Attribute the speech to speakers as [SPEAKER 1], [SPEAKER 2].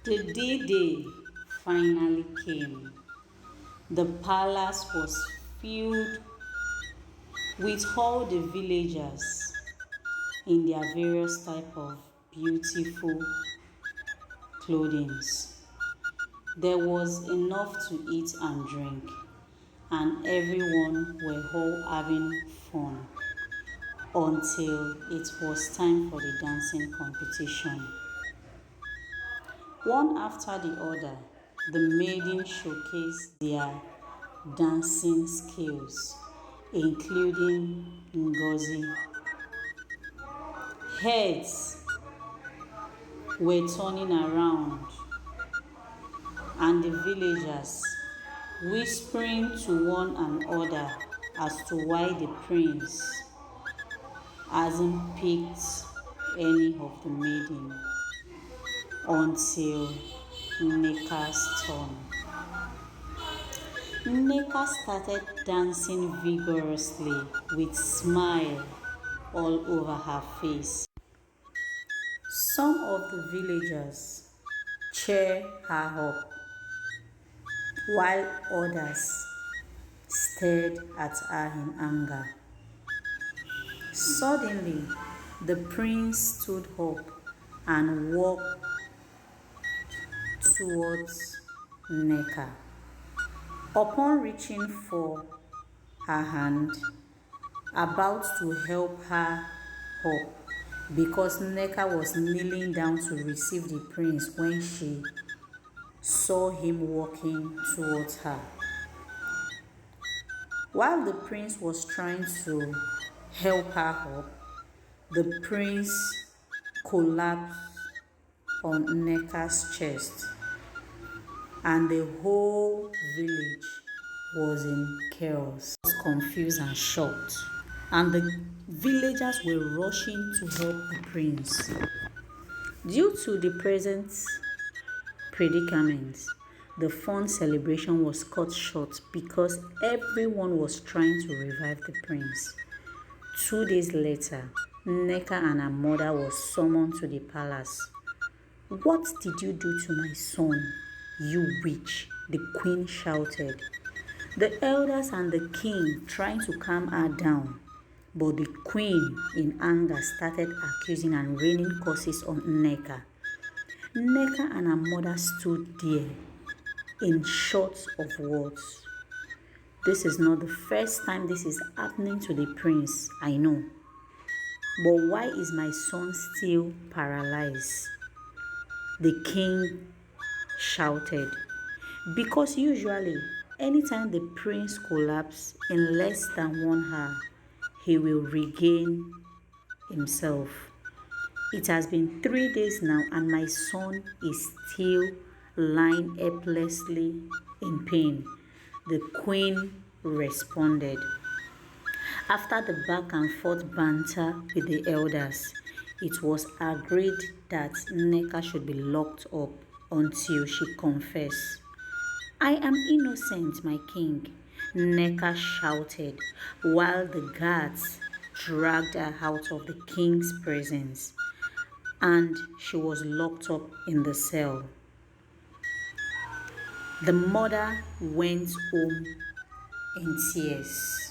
[SPEAKER 1] The D-Day finally came. The palace was filled with all the villagers in their various type of beautiful clothing. There was enough to eat and drink, and everyone were all having fun until it was time for the dancing competition. One after the other, the maidens showcased their dancing skills, including Ngozi. Heads were turning around, and the villagers whispering to one another as to why the prince hasn't picked any of the maiden until Nneka's turn. Nneka started dancing vigorously with smile all over her face. Some of the villagers cheered her up, while others stared at her in anger. Suddenly, the prince stood up and walked towards Nneka. Upon reaching for her hand, about to help her up, because Nneka was kneeling down to receive the prince when she saw him walking towards her. While the prince was trying to help her up, the prince collapsed on Nneka's chest, and the whole village was in chaos, confused and shocked, and the villagers were rushing to help the prince. Due to the present predicament, the fun celebration was cut short because everyone was trying to revive the prince. 2 days later, Nneka and her mother was summoned to the palace. "What did you do to my son, you witch?" the queen shouted. The elders and the king tried to calm her down, but the queen, in anger, started accusing and raining curses on Nneka. Nneka and her mother stood there in short of words. This is not the first time this is happening to the prince, I know. But why is my son still paralyzed? The king shouted. Because usually, anytime the prince collapses in less than 1 hour, he will regain himself. It has been 3 days now, and my son is still lying helplessly in pain, the queen responded. After the back and forth banter with the elders, it was agreed that Nneka should be locked up until she confessed. "I am innocent, my king," Nneka shouted, while the guards dragged her out of the king's presence, and she was locked up in the cell. The mother went home in tears.